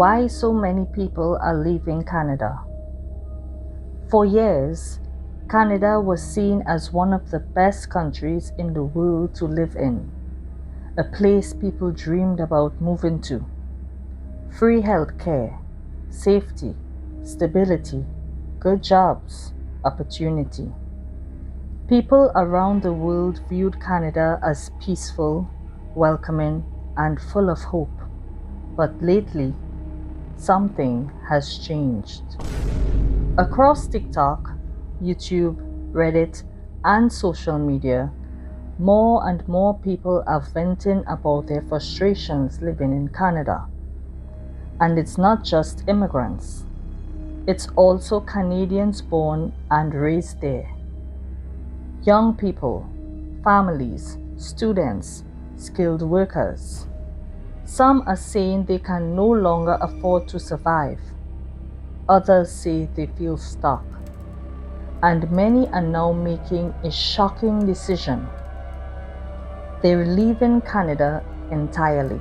Why so many people are leaving Canada? For years, Canada was seen as one of the best countries in the world to live in, a place people dreamed about moving to. Free healthcare, safety, stability, good jobs, opportunity. People around the world viewed Canada as peaceful, welcoming, and full of hope. But lately, something has changed. Across TikTok, YouTube, Reddit, and social media, more and more people are venting about their frustrations living in Canada. And it's not just immigrants, it's also Canadians born and raised there. Young people, families, students, skilled workers. Some are saying they can no longer afford to survive. Others say they feel stuck. And many are now making a shocking decision. They're leaving Canada entirely.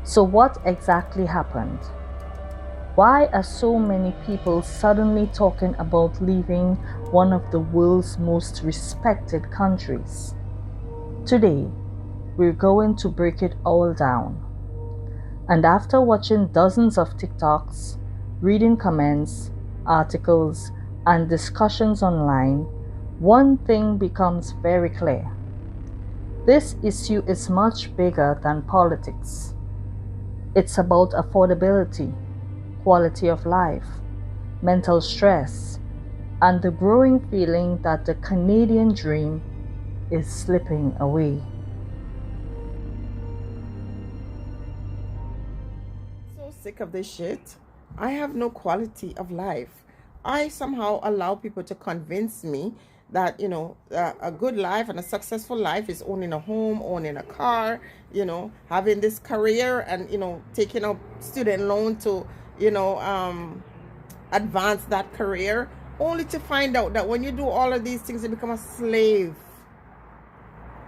So, what exactly happened? Why are so many people suddenly talking about leaving one of the world's most respected countries? Today, we're going to break it all down. And after watching dozens of TikToks, reading comments, articles, and discussions online, one thing becomes very clear. This issue is much bigger than politics. It's about affordability, quality of life, mental stress, and the growing feeling that the Canadian dream is slipping away. So sick of this shit. I have no quality of life. I somehow allow people to convince me that, a good life and a successful life is owning a home, owning a car, having this career and, taking a student loan to, advance that career, only to find out that when you do all of these things, you become a slave.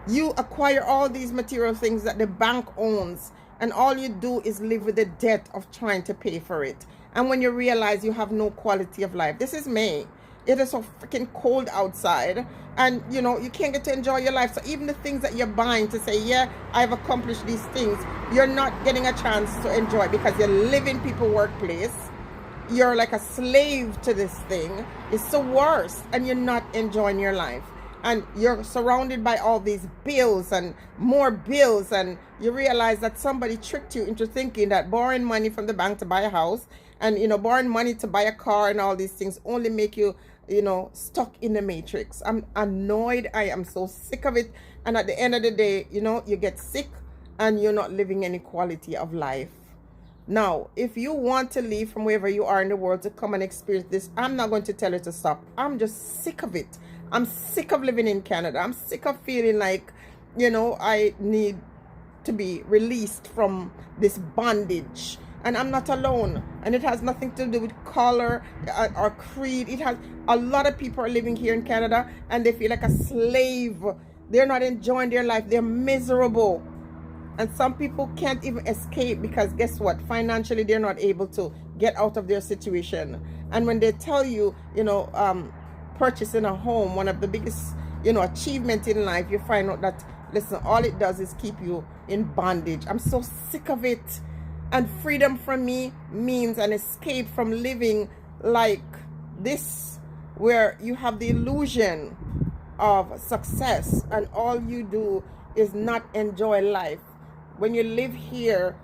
You acquire all these material things that the bank owns, and all you do is live with the debt of trying to pay for it. And when you realize you have no quality of life, this is May. It is so freaking cold outside, and you can't get to enjoy your life. So even the things that you're buying to say, yeah, I've accomplished these things, you're not getting a chance to enjoy because you're living people's workplace. You're like a slave to this thing. It's the worst, and you're not enjoying your life. And you're surrounded by all these bills and more bills, and you realize that somebody tricked you into thinking that borrowing money from the bank to buy a house and borrowing money to buy a car and all these things only make you stuck in the matrix. I'm annoyed. I am so sick of it. And at the end of the day, you get sick and you're not living any quality of life. Now, if you want to leave from wherever you are in the world to come and experience this, I'm not going to tell you to stop. I'm just sick of it. I'm sick of living in Canada. I'm sick of feeling like, I need to be released from this bondage. And I'm not alone. And it has nothing to do with color or creed. It has a lot of people are living here in Canada and they feel like a slave. They're not enjoying their life. They're miserable. And some people can't even escape because guess what? Financially, they're not able to get out of their situation. And when they tell you, purchasing a home, one of the biggest, achievement in life, you find out that, listen, all it does is keep you in bondage. I'm so sick of it. And freedom for me means an escape from living like this, where you have the illusion of success and all you do is not enjoy life. When you live here,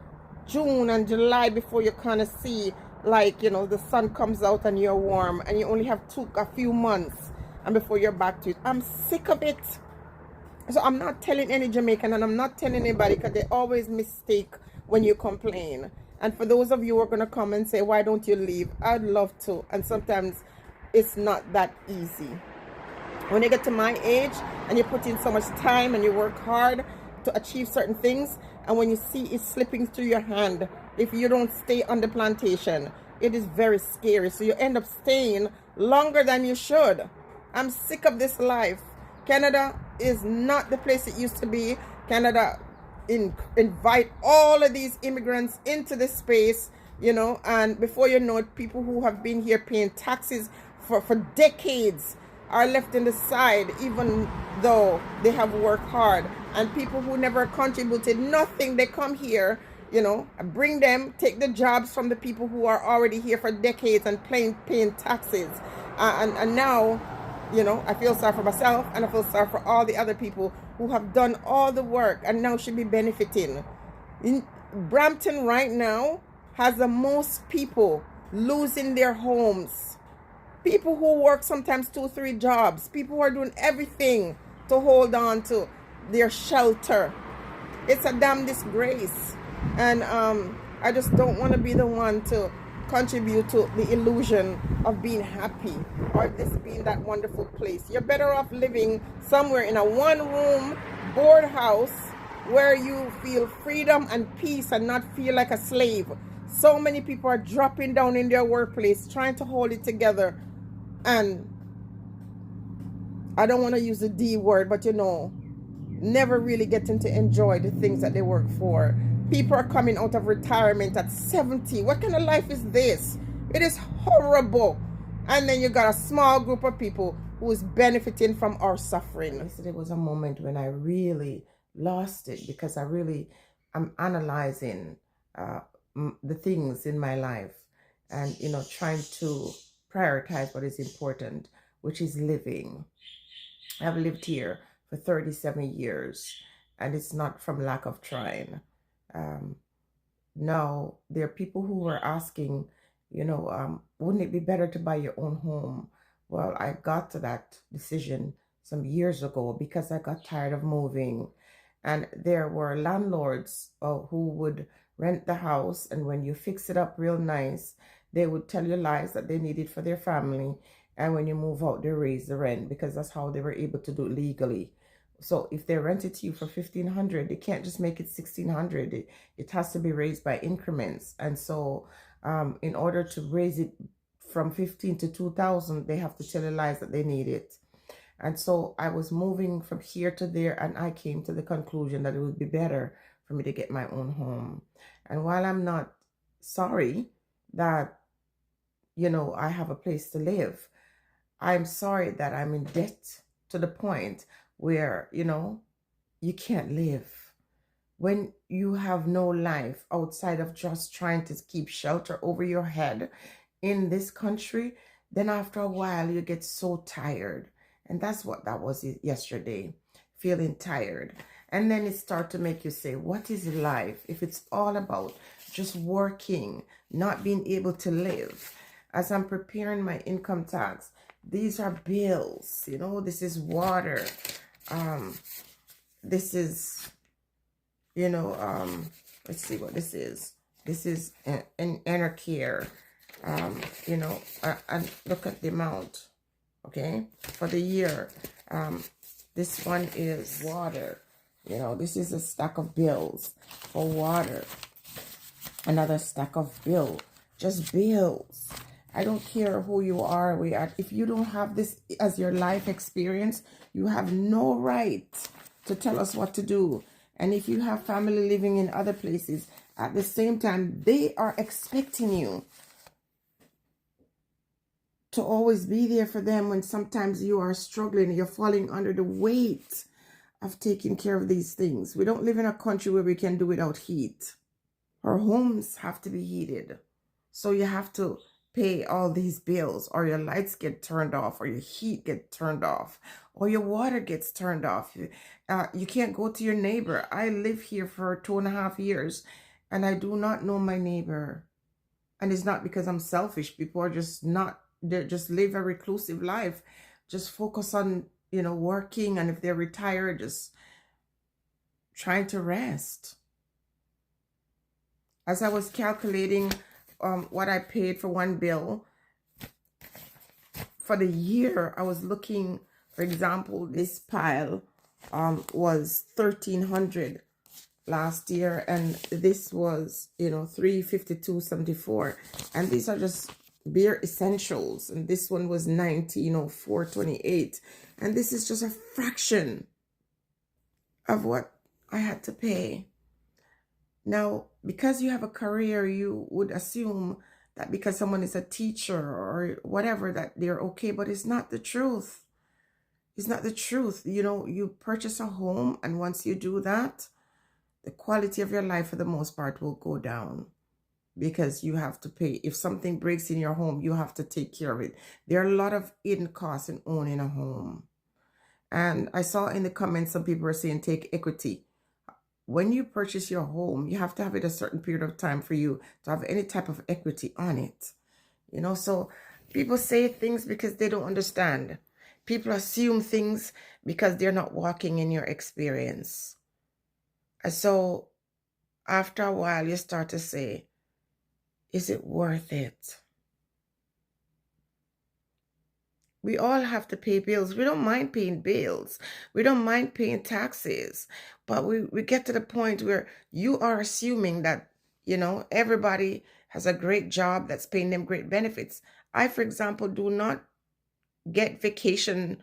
June and July, before you kind of see like the sun comes out and you're warm, and you only have a few months and before you're back to it. I'm sick of it. So I'm not telling any Jamaican, and I'm not telling anybody, because they always mistake when you complain. And for those of you who are going to come and say, why don't you leave? I'd love to, and sometimes it's not that easy. When you get to my age and you put in so much time and you work hard to achieve certain things, and when you see it slipping through your hand, if you don't stay on the plantation, it is very scary. So you end up staying longer than you should. I'm sick of this life. Canada is not the place it used to be. Canada invite all of these immigrants into the space, and before you know it, people who have been here paying taxes for decades are left in the side, even though they have worked hard. And people who never contributed nothing, they come here, bring them, take the jobs from the people who are already here for decades and paying taxes. And now, I feel sorry for myself, and I feel sorry for all the other people who have done all the work and now should be benefiting. In Brampton right now has the most people losing their homes. People who work sometimes 2-3 jobs. People who are doing everything to hold on to their shelter. It's a damn disgrace. And I just don't want to be the one to contribute to the illusion of being happy or this being that wonderful place. You're better off living somewhere in a one-room board house where you feel freedom and peace and not feel like a slave. So many people are dropping down in their workplace trying to hold it together, and I don't want to use the D word, but never really getting to enjoy the things that they work for. People are coming out of retirement at 70. What kind of life is this? It is horrible. And then you got a small group of people who is benefiting from our suffering. Yesterday was a moment when I really lost it, because I'm analyzing the things in my life and, trying to prioritize what is important, which is living. I've lived here for 37 years, and it's not from lack of trying. Now, there are people who are asking, wouldn't it be better to buy your own home? Well, I got to that decision some years ago because I got tired of moving. And there were landlords who would rent the house, and when you fix it up real nice, they would tell you lies that they need it for their family. And when you move out, they raise the rent, because that's how they were able to do it legally. So if they rent it to you for $1,500, they can't just make it $1,600. It has to be raised by increments. And so in order to raise it from $15,000 to $2,000, they have to tell you lies that they need it. And so I was moving from here to there, and I came to the conclusion that it would be better for me to get my own home. And while I'm not sorry that, I have a place to live, I'm sorry that I'm in debt to the point where, you can't live. When you have no life outside of just trying to keep shelter over your head in this country, then after a while you get so tired. And that's what that was yesterday, feeling tired. And then it starts to make you say, what is life if it's all about just working, not being able to live? As I'm preparing my income tax, these are bills, this is water. This is, let's see what this is. This is an inner care. And look at the amount, okay, for the year. This one is water. This is a stack of bills for water. Another stack of just bills. I don't care who you are. If you don't have this as your life experience, you have no right to tell us what to do. And if you have family living in other places, at the same time, they are expecting you to always be there for them when sometimes you are struggling, you're falling under the weight of taking care of these things. We don't live in a country where we can do without heat. Our homes have to be heated. So you have to pay all these bills, or your lights get turned off, or your heat gets turned off, or your water gets turned off. You can't go to your neighbor. I live here for 2.5 years, and I do not know my neighbor. And it's not because I'm selfish. People are they just live a reclusive life, just focus on, working, and if they're retired, just trying to rest. As I was calculating what I paid for one bill for the year, I was looking, for example, this pile was $1,300 last year, and this was $352.74, and these are just bare essentials, and this one was $428, and this is just a fraction of what I had to pay. Now, because you have a career, you would assume that because someone is a teacher or whatever, that they're okay, but it's not the truth. It's not the truth. You know, you purchase a home, and once you do that, the quality of your life for the most part will go down because you have to pay. If something breaks in your home, you have to take care of it. There are a lot of hidden costs in owning a home. And I saw in the comments some people were saying take equity. When you purchase your home, you have to have it a certain period of time for you to have any type of equity on it. You know, so people say things because they don't understand. People assume things because they're not walking in your experience. And so after a while, you start to say, is it worth it? We all have to pay bills. We don't mind paying bills. We don't mind paying taxes. But we get to the point where you are assuming that, you know, everybody has a great job that's paying them great benefits. I, for example, do not get vacation.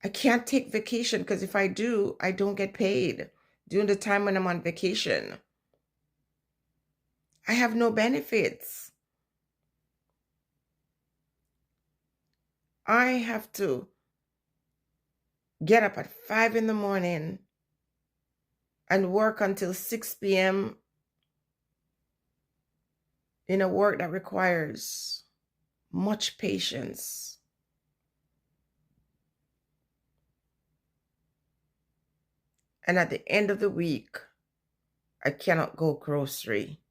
I can't take vacation because if I do, I don't get paid during the time when I'm on vacation. I have no benefits. I have to get up at 5 in the morning and work until 6 p.m. in a work that requires much patience. And at the end of the week, I cannot go grocery,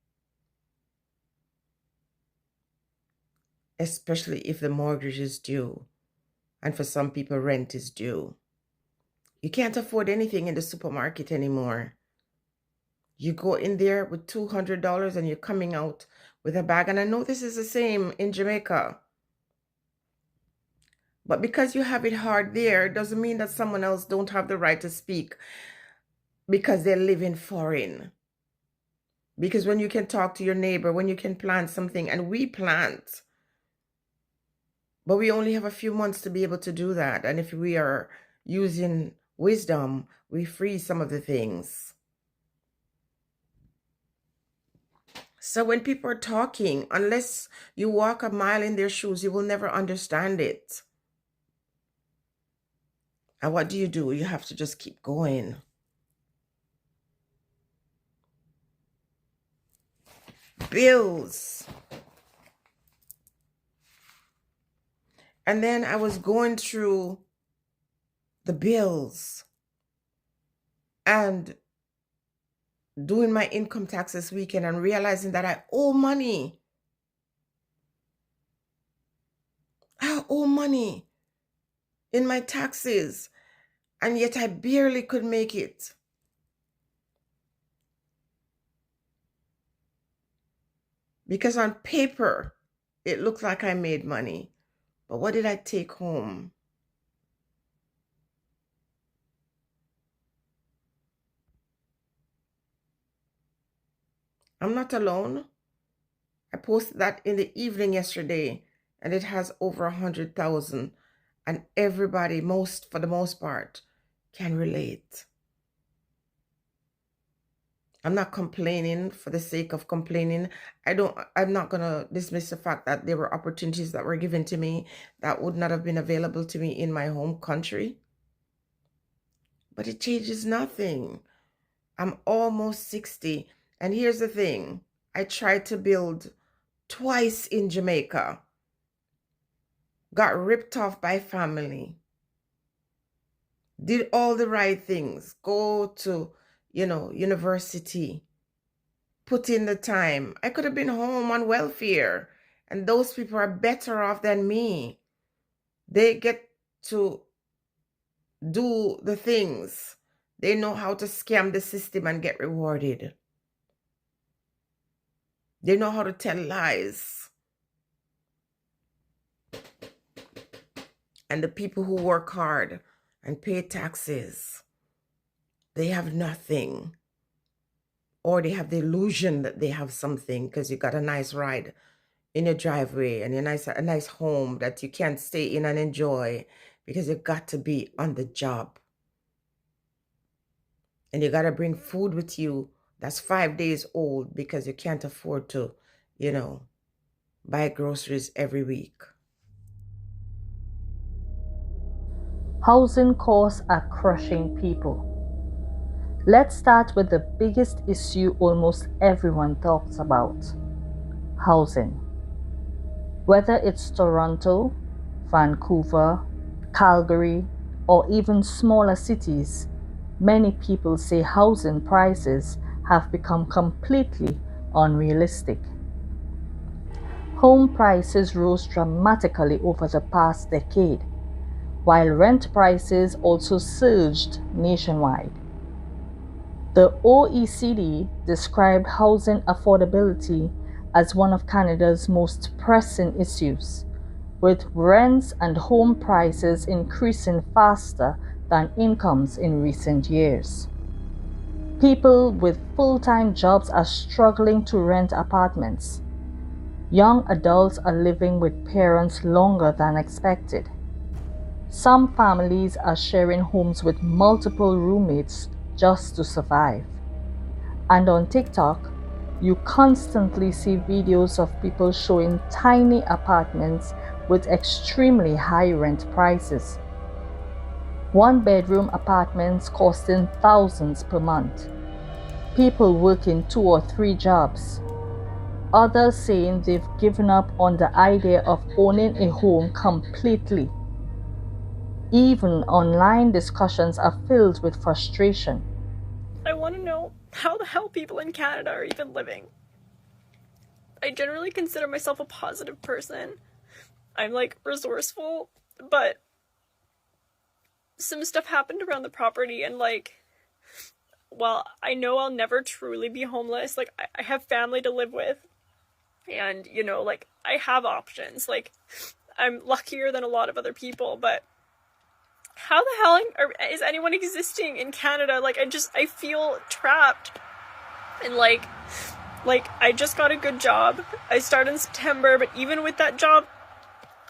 especially if the mortgage is due. And for some people, rent is due. You can't afford anything in the supermarket anymore. You go in there with $200 and you're coming out with a bag. And I know this is the same in Jamaica. But because you have it hard there, doesn't mean that someone else don't have the right to speak because they live in foreign. Because when you can talk to your neighbor, when you can plant something, and we plant, but we only have a few months to be able to do that. And if we are using wisdom, we freeze some of the things. So when people are talking, unless you walk a mile in their shoes, you will never understand it. And what do? You have to just keep going. Bills. And then I was going through the bills and doing my income tax this weekend and realizing that I owe money. I owe money in my taxes, and yet I barely could make it. Because on paper, it looked like I made money. But what did I take home? I'm not alone. I posted that in the evening yesterday, and it has over 100,000. And everybody, for the most part, can relate. I'm not complaining for the sake of complaining. I'm not going to dismiss the fact that there were opportunities that were given to me that would not have been available to me in my home country. But it changes nothing. I'm almost 60. And here's the thing. I tried to build twice in Jamaica. Got ripped off by family. Did all the right things. Go to, university. Put in the time. I could have been home on welfare. And those people are better off than me. They get to do the things. They know how to scam the system and get rewarded. They know how to tell lies. And the people who work hard and pay taxes, they have nothing. Or they have the illusion that they have something because you got a nice ride in your driveway and a nice home that you can't stay in and enjoy because you got to be on the job. And you got to bring food with you That's 5 days old because you can't afford to, buy groceries every week. Housing costs are crushing people. Let's start with the biggest issue almost everyone talks about: housing. Whether it's Toronto, Vancouver, Calgary, or even smaller cities, many people say housing prices have become completely unrealistic. Home prices rose dramatically over the past decade, while rent prices also surged nationwide. The OECD described housing affordability as one of Canada's most pressing issues, with rents and home prices increasing faster than incomes in recent years. People with full-time jobs are struggling to rent apartments. Young adults are living with parents longer than expected. Some families are sharing homes with multiple roommates just to survive. And on TikTok, you constantly see videos of people showing tiny apartments with extremely high rent prices. One-bedroom apartments costing thousands per month. People working 2 or 3 jobs. Others saying they've given up on the idea of owning a home completely. Even online discussions are filled with frustration. I want to know how the hell people in Canada are even living. I generally consider myself a positive person. I'm like resourceful, but some stuff happened around the property, and like, well, I know I'll never truly be homeless. Like, I have family to live with, and like, I have options. Like, I'm luckier than a lot of other people, but how the hell is anyone existing in Canada? Like, I feel trapped. And like I just got a good job. I started in September, but even with that job,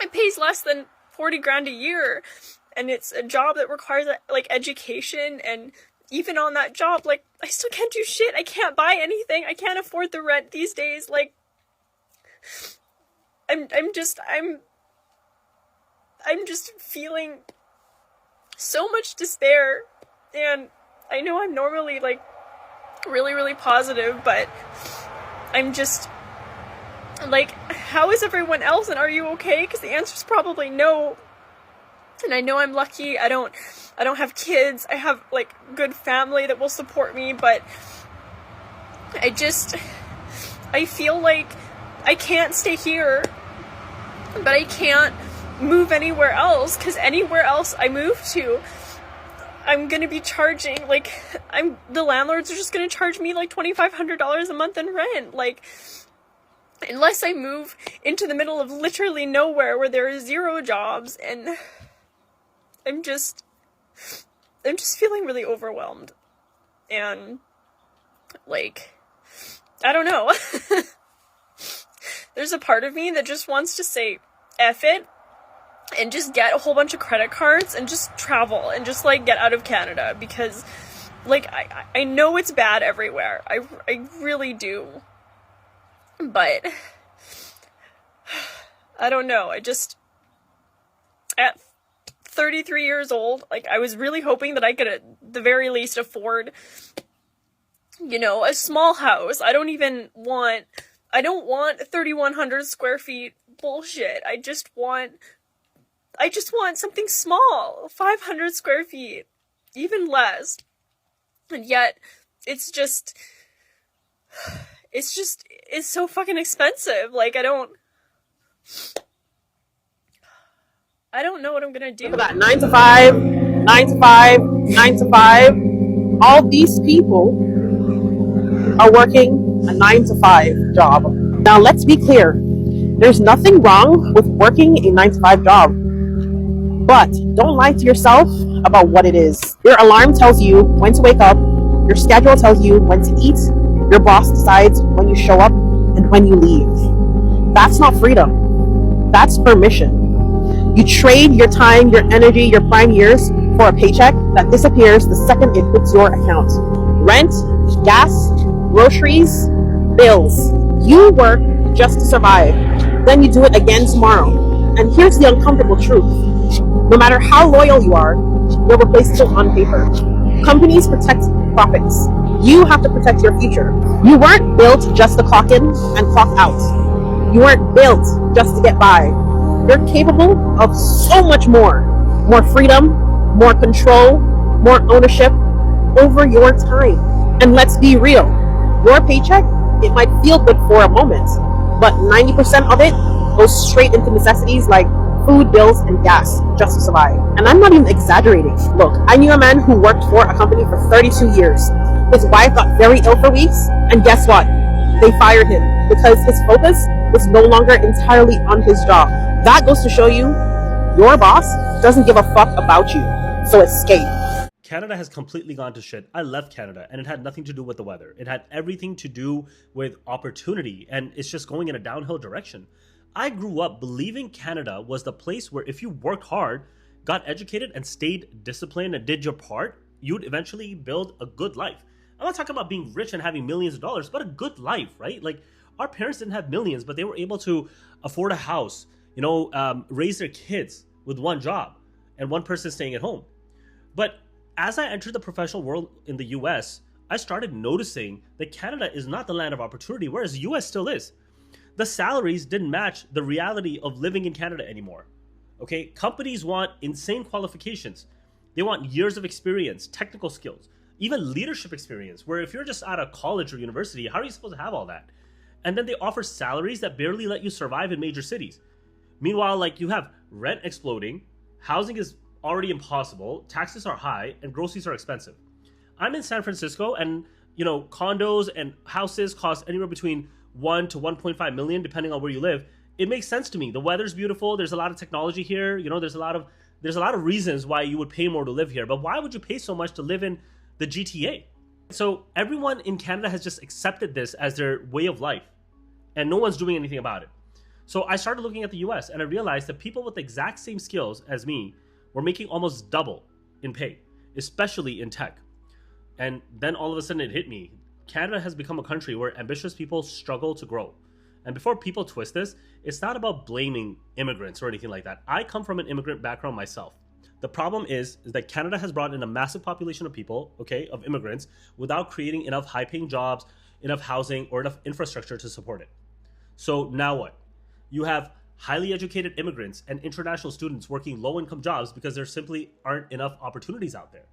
it pays less than 40 grand a year. And it's a job that requires like education, and even on that job, like, I still can't do shit. I can't buy anything. I can't afford the rent these days. Like, I'm just feeling so much despair. And I know I'm normally like really, really positive, but I'm just like, how is everyone else, and are you okay? Because the answer is probably no. And I know I'm lucky. I don't have kids. I have like good family that will support me, but I feel like I can't stay here, but I can't move anywhere else, because anywhere else I move to, I'm gonna be charging, like, the landlords are just gonna charge me like $2,500 a month in rent. Like, unless I move into the middle of literally nowhere where there are 0 jobs, and I'm just feeling really overwhelmed. And like, I don't know. There's a part of me that just wants to say F it and just get a whole bunch of credit cards and just travel and just like get out of Canada, because like I know it's bad everywhere. I really do. But I don't know. At 33 years old, like, I was really hoping that I could at the very least afford, a small house. I don't want 3,100 square feet bullshit. I just want something small, 500 square feet, even less. And yet, it's so fucking expensive. Like, I don't know what I'm gonna do. For that 9 to 5, 9 to 5, 9 to 5. All these people are working a 9 to 5 job. Now, let's be clear. There's nothing wrong with working a 9 to 5 job. But don't lie to yourself about what it is. Your alarm tells you when to wake up. Your schedule tells you when to eat. Your boss decides when you show up and when you leave. That's not freedom. That's permission. You trade your time, your energy, your prime years for a paycheck that disappears the second it hits your account. Rent, gas, groceries, bills. You work just to survive. Then you do it again tomorrow. And here's the uncomfortable truth. No matter how loyal you are, you're replaceable on paper. Companies protect profits. You have to protect your future. You weren't built just to clock in and clock out. You weren't built just to get by. You're capable of so much more. More freedom, more control, more ownership over your time. And let's be real. Your paycheck, it might feel good for a moment, but 90% of it goes straight into necessities like food, bills, and gas just to survive. And I'm not even exaggerating. Look, I knew a man who worked for a company for 32 years. His wife got very ill for weeks, and guess what? They fired him because his focus was no longer entirely on his job. That goes to show you, your boss doesn't give a fuck about you, so escape. Canada has completely gone to shit. I left Canada and it had nothing to do with the weather. It had everything to do with opportunity, and it's just going in a downhill direction. I grew up believing Canada was the place where if you worked hard, got educated, and stayed disciplined and did your part, you'd eventually build a good life. I'm not talking about being rich and having millions of dollars, but a good life, right? Like, our parents didn't have millions, but they were able to afford a house, raise their kids with one job and one person staying at home. But as I entered the professional world in the US, I started noticing that Canada is not the land of opportunity, whereas the US still is. The salaries didn't match the reality of living in Canada anymore. Okay, companies want insane qualifications. They want years of experience, technical skills, even leadership experience, where if you're just out of college or university, how are you supposed to have all that? And then they offer salaries that barely let you survive in major cities. Meanwhile, like, you have rent exploding, housing is already impossible, taxes are high, and groceries are expensive. I'm in San Francisco, and condos and houses cost anywhere between 1 to 1.5 million, depending on where you live. It makes sense to me. The weather's beautiful. There's a lot of technology here. There's a lot of reasons why you would pay more to live here. But why would you pay so much to live in the GTA? So everyone in Canada has just accepted this as their way of life, and no one's doing anything about it. So I started looking at the US, and I realized that people with the exact same skills as me were making almost double in pay, especially in tech. And then all of a sudden it hit me. Canada has become a country where ambitious people struggle to grow. And before people twist this, it's not about blaming immigrants or anything like that. I come from an immigrant background myself. The problem is that Canada has brought in a massive population of people, of immigrants, without creating enough high-paying jobs, enough housing, or enough infrastructure to support it. So now what? You have highly educated immigrants and international students working low-income jobs because there simply aren't enough opportunities out there.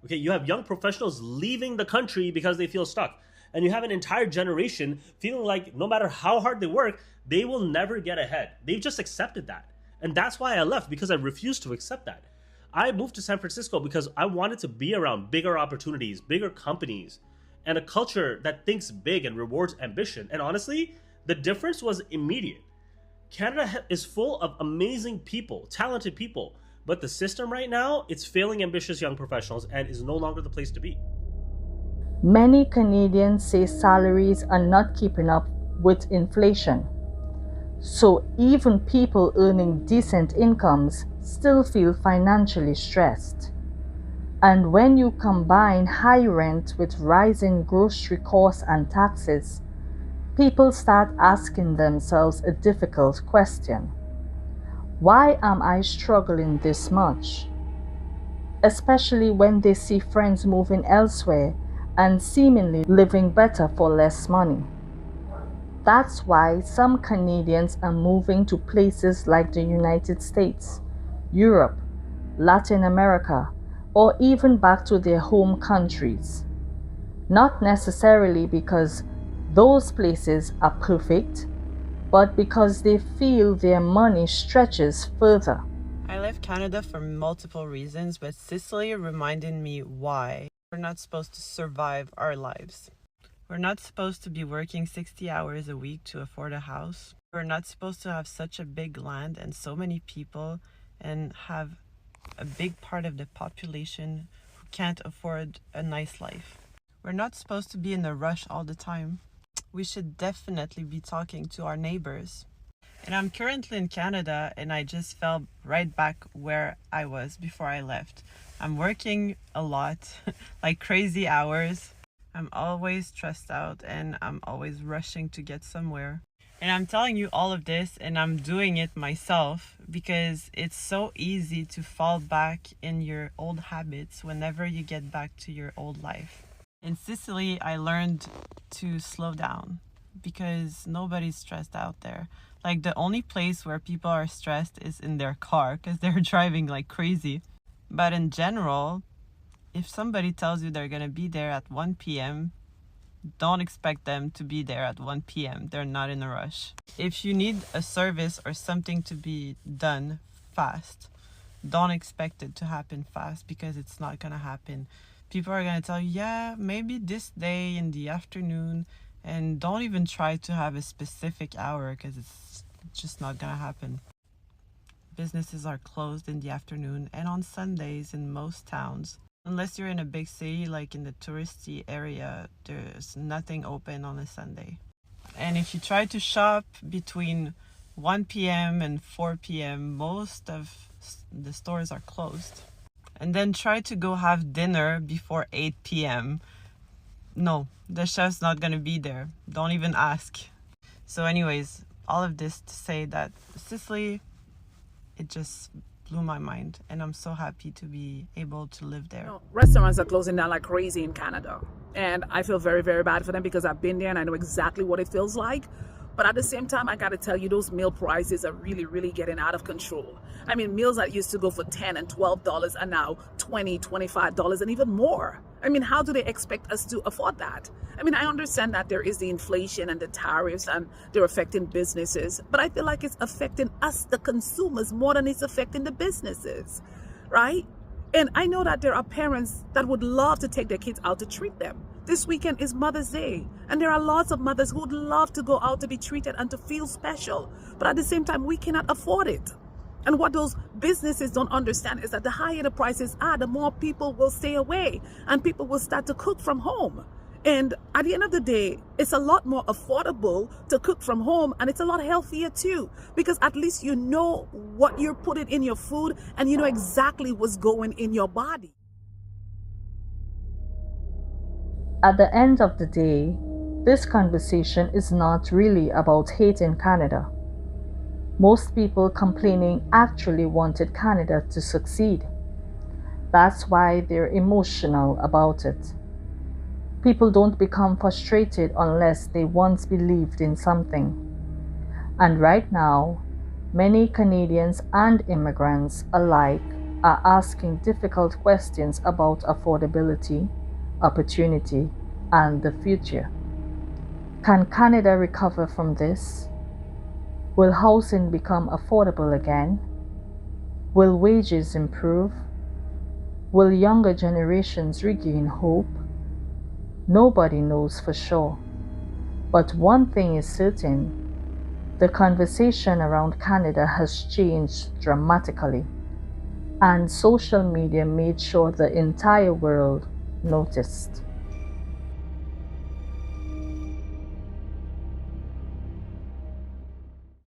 Okay, you have young professionals leaving the country because they feel stuck. And you have an entire generation feeling like no matter how hard they work, they will never get ahead. They've just accepted that. And that's why I left, because I refused to accept that. I moved to San Francisco because I wanted to be around bigger opportunities, bigger companies, and a culture that thinks big and rewards ambition. And honestly, the difference was immediate. Canada is full of amazing people, talented people, but the system right now, it's failing ambitious young professionals and is no longer the place to be. Many Canadians say salaries are not keeping up with inflation. So even people earning decent incomes still feel financially stressed. And when you combine high rent with rising grocery costs and taxes, people start asking themselves a difficult question. Why am I struggling this much? Especially when they see friends moving elsewhere and seemingly living better for less money. That's why some Canadians are moving to places like the United States, Europe, Latin America, or even back to their home countries. Not necessarily because those places are perfect, but because they feel their money stretches further. I left Canada for multiple reasons, but Sicily reminded me why we're not supposed to survive our lives. We're not supposed to be working 60 hours a week to afford a house. We're not supposed to have such a big land and so many people and have a big part of the population who can't afford a nice life. We're not supposed to be in a rush all the time. We should definitely be talking to our neighbors. And I'm currently in Canada, and I just fell right back where I was before I left. I'm working a lot, like crazy hours. I'm always stressed out and I'm always rushing to get somewhere. And I'm telling you all of this and I'm doing it myself because it's so easy to fall back in your old habits whenever you get back to your old life. In Sicily, I learned to slow down because nobody's stressed out there. Like the only place where people are stressed is in their car because they're driving like crazy. But in general, if somebody tells you they're going to be there at 1 p.m., don't expect them to be there at 1 p.m. They're not in a rush. If you need a service or something to be done fast, don't expect it to happen fast because it's not going to happen. People are going to tell you, yeah, maybe this day in the afternoon, and don't even try to have a specific hour because it's just not going to happen. Businesses are closed in the afternoon and on Sundays in most towns. Unless you're in a big city, like in the touristy area, there's nothing open on a Sunday. And if you try to shop between 1 p.m. and 4 p.m., most of the stores are closed. And then try to go have dinner before 8 p.m. No, the chef's not going to be there. Don't even ask. So anyways, all of this to say that Sicily, it just blew my mind and I'm so happy to be able to live there. Restaurants are closing down like crazy in Canada and I feel very, very bad for them because I've been there and I know exactly what it feels like. But at the same time, I got to tell you, those meal prices are really, really getting out of control. I mean, meals that used to go for $10 and $12 are now $20, $25 and even more. I mean, how do they expect us to afford that? I mean, I understand that there is the inflation and the tariffs and they're affecting businesses, but I feel like it's affecting us, the consumers, more than it's affecting the businesses, right? And I know that there are parents that would love to take their kids out to treat them. This weekend is Mother's Day, and there are lots of mothers who would love to go out to be treated and to feel special. But at the same time, we cannot afford it. And what those businesses don't understand is that the higher the prices are, the more people will stay away and people will start to cook from home. And at the end of the day, it's a lot more affordable to cook from home, and it's a lot healthier too, because at least you know what you're putting in your food and you know exactly what's going in your body. At the end of the day, this conversation is not really about hate in Canada. Most people complaining actually wanted Canada to succeed. That's why they're emotional about it. People don't become frustrated unless they once believed in something. And right now, many Canadians and immigrants alike are asking difficult questions about affordability, opportunity, and the future. Can Canada recover from this? Will housing become affordable again? Will wages improve? Will younger generations regain hope? Nobody knows for sure. But one thing is certain, the conversation around Canada has changed dramatically, and social media made sure the entire world noticed.